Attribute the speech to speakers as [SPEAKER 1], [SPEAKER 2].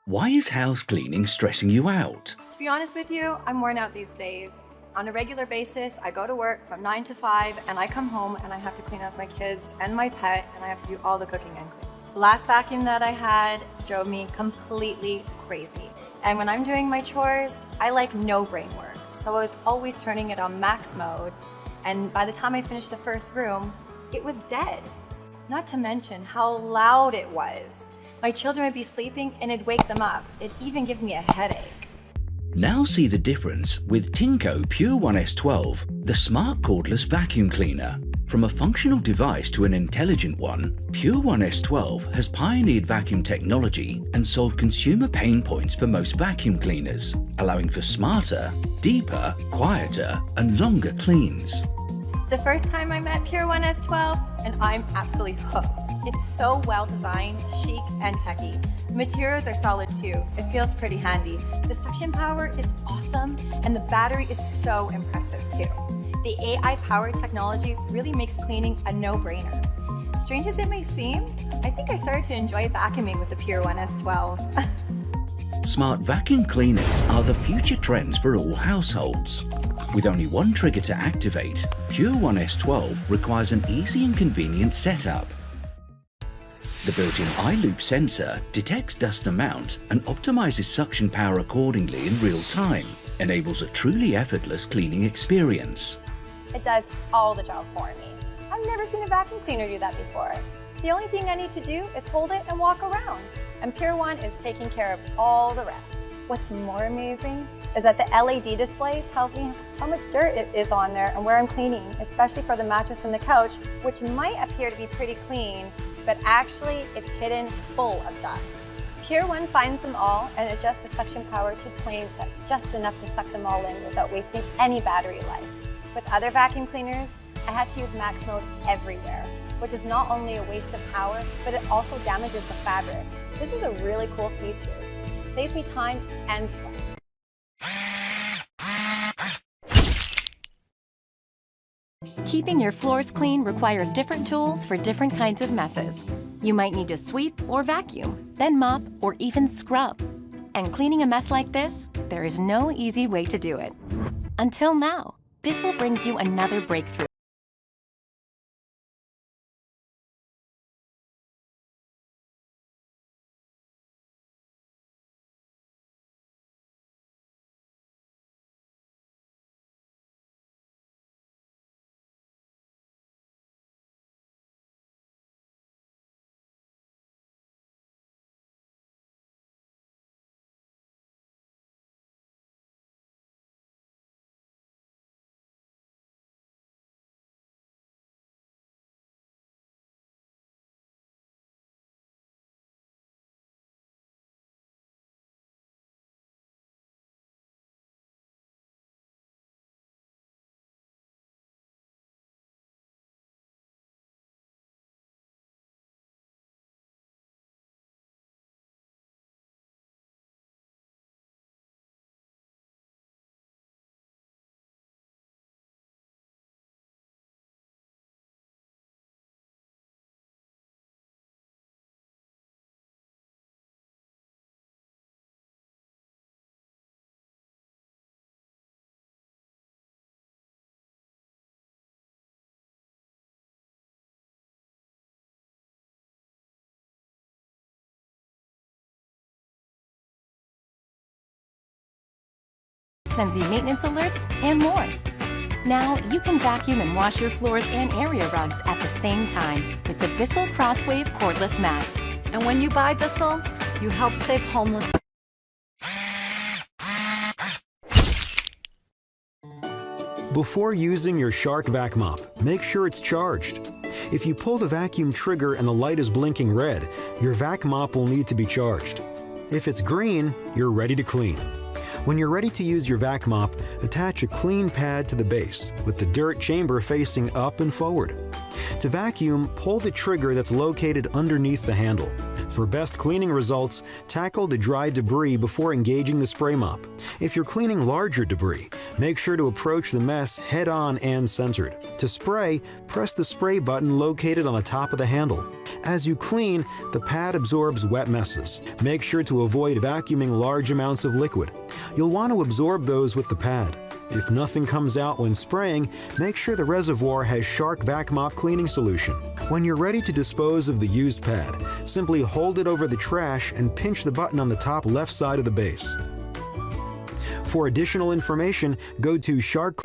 [SPEAKER 1] Why is house cleaning stressing you out?
[SPEAKER 2] To be honest with you, I'm worn out these days. On a regular basis, I go to work from 9 to 5 and I come home and I have to clean up my kids and my pet and I have to do all the cooking and cleaning. The last vacuum that I had drove me completely crazy. And when I'm doing my chores, I like no brain work. So I was always turning it on max mode. And by the time I finished the first room, it was dead. Not to mention how loud it was. My children would be sleeping and it'd wake them up. It'd even give me a headache.
[SPEAKER 1] Now see the difference with Tineco Pure 1S12, the smart cordless vacuum cleaner. From a functional device to an intelligent one, Pure 1S12 has pioneered vacuum technology and solved consumer pain points for most vacuum cleaners, allowing for smarter, deeper, quieter, and longer cleans.
[SPEAKER 2] The first time I met Pure 1S12, and I'm absolutely hooked. It's so well designed, chic, and techy. The materials are solid too. It feels pretty handy. The suction power is awesome, and the battery is so impressive too. The AI-powered technology really makes cleaning a no-brainer. Strange as it may seem, I think I started to enjoy vacuuming with the Pure 1S12.
[SPEAKER 1] Smart vacuum cleaners are the future trends for all households. With only one trigger to activate, Pure 1S12 requires an easy and convenient setup. The built-in iLoop sensor detects dust amount and optimizes suction power accordingly in real time, enables a truly effortless cleaning experience.
[SPEAKER 2] It does all the job for me. I've never seen a vacuum cleaner do that before. The only thing I need to do is hold it and walk around, and Pure One is taking care of all the rest. What's more amazing is that the LED display tells me how much dirt it is on there and where I'm cleaning, especially for the mattress and the couch, which might appear to be pretty clean, but actually it's hidden full of dust. Pure One finds them all and adjusts the suction power to point just enough to suck them all in without wasting any battery life. With other vacuum cleaners, I had to use max mode everywhere, which is not only a waste of power, but it also damages the fabric. This is a really cool feature. It saves me time and sweat.
[SPEAKER 3] Keeping your floors clean requires different tools for different kinds of messes. You might need to sweep or vacuum, then mop or even scrub. And cleaning a mess like this, there is no easy way to do it. Until now, Bissell brings you another breakthrough. Sends you maintenance alerts and more. Now you can vacuum and wash your floors and area rugs at the same time with the BISSELL CrossWave Cordless Max.
[SPEAKER 4] And when you buy BISSELL, you help save homeless.
[SPEAKER 5] Before using your Shark VACMOP, make sure it's charged. If you pull the vacuum trigger and the light is blinking red, your VACMOP will need to be charged. If it's green, you're ready to clean. When you're ready to use your VACMOP, attach a clean pad to the base with the dirt chamber facing up and forward. To vacuum, pull the trigger that's located underneath the handle. For best cleaning results, tackle the dry debris before engaging the spray mop. If you're cleaning larger debris, make sure to approach the mess head-on and centered. To spray, press the spray button located on the top of the handle. As you clean, the pad absorbs wet messes. Make sure to avoid vacuuming large amounts of liquid. You'll want to absorb those with the pad. If nothing comes out when spraying, make sure the reservoir has Shark VACMOP cleaning solution. When you're ready to dispose of the used pad, simply hold it over the trash and pinch the button on the top left side of the base. For additional information, go to Shark